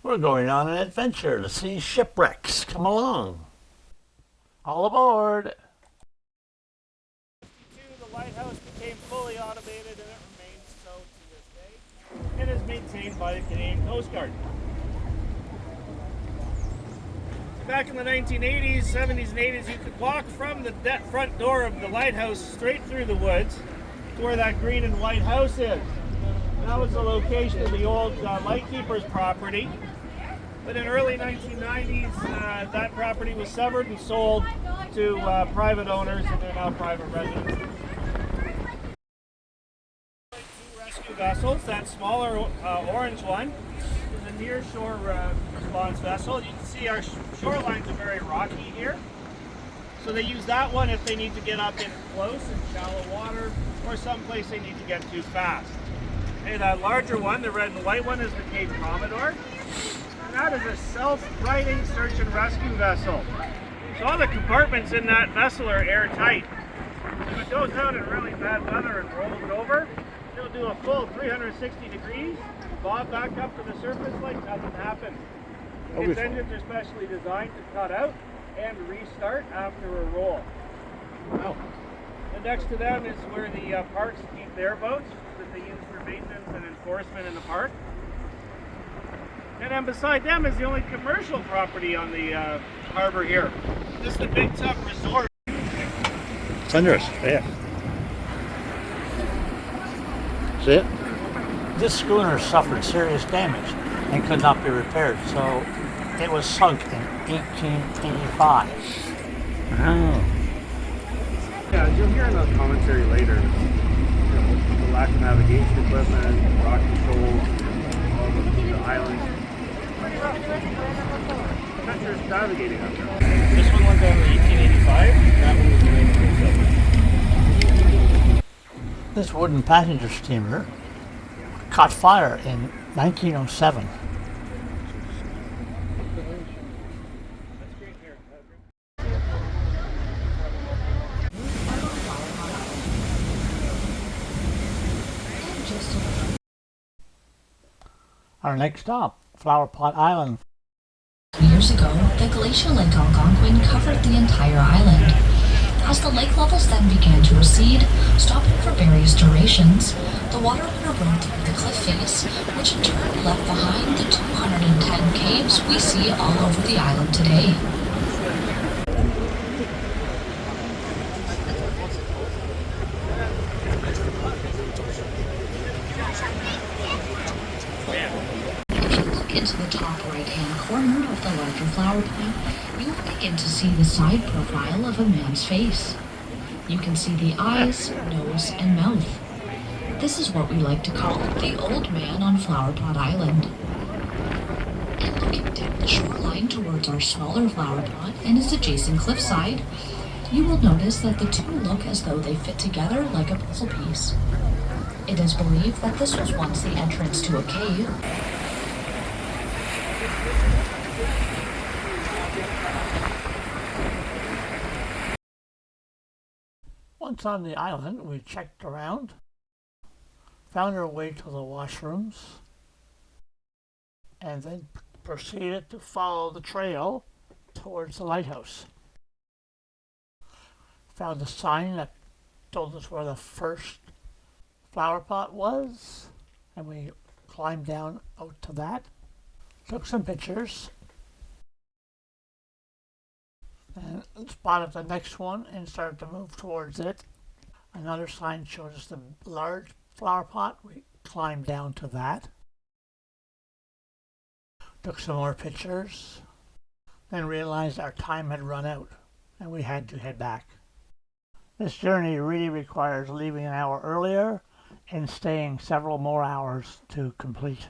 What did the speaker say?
We're going on an adventure to see shipwrecks. Come along. All aboard. The lighthouse became fully automated and it remains so to this day. It is maintained by the Canadian Coast Guard. Back in the 1980s, 70s, and 80s, you could walk from the front door of the lighthouse straight through the woods to where that green and white house is. That was the location of the old lightkeeper's property. But in early 1990s, that property was severed and sold to private owners, and they're now private residences. Two rescue vessels. That smaller orange one is a near-shore response vessel. You can see our shorelines are very rocky here. So they use that one if they need to get up in close and shallow water, or someplace they need to get to fast. And that larger one, the red and white one, is the Cape Commodore. And that is a self-righting search and rescue vessel. So all the compartments in that vessel are airtight. If it goes out in really bad weather and rolls over, it'll do a full 360 degrees, bob back up to the surface like nothing happened. Its engines are specially designed to cut out and restart after a roll. Wow. And next to them is where the parks keep their boats that they use for maintenance and enforcement in the park. And then beside them is the only commercial property on the harbor here. This is the Big Tub Resort. It's under us. Yeah. See it? This schooner suffered serious damage and could not be repaired, so it was sunk in 1885. Oh. Yeah, you'll hear in the commentary later, the lack of navigation equipment, rocky shoals, all the islands. I'm not sure it's navigating up there. This one went down in 1885, that one was in 1807. This wooden passenger steamer caught fire in 1907. Our next stop, Flowerpot Island. Years ago, the glacial lake Algonquin covered the entire island. As the lake levels then began to recede, stopping for various durations, the water went around the cliff face, which in turn left behind the 210 caves we see all over the island today. Into the top right-hand corner of the larger flower pot, you will begin to see the side profile of a man's face. You can see the eyes, nose, and mouth. This is what we like to call the old man on Flowerpot Island. And looking down the shoreline towards our smaller flower pot and its adjacent cliffside, you will notice that the two look as though they fit together like a puzzle piece. It is believed that this was once the entrance to a cave. Once on the island, we checked around, found our way to the washrooms, and then proceeded to follow the trail towards the lighthouse. Found a sign that told us where the first flower pot was, and we climbed down out to that, took some pictures, and spotted the next one and started to move towards it. Another sign showed us the large flower pot. We climbed down to that, took some more pictures, then realized our time had run out and we had to head back. This journey really requires leaving an hour earlier and staying several more hours to complete.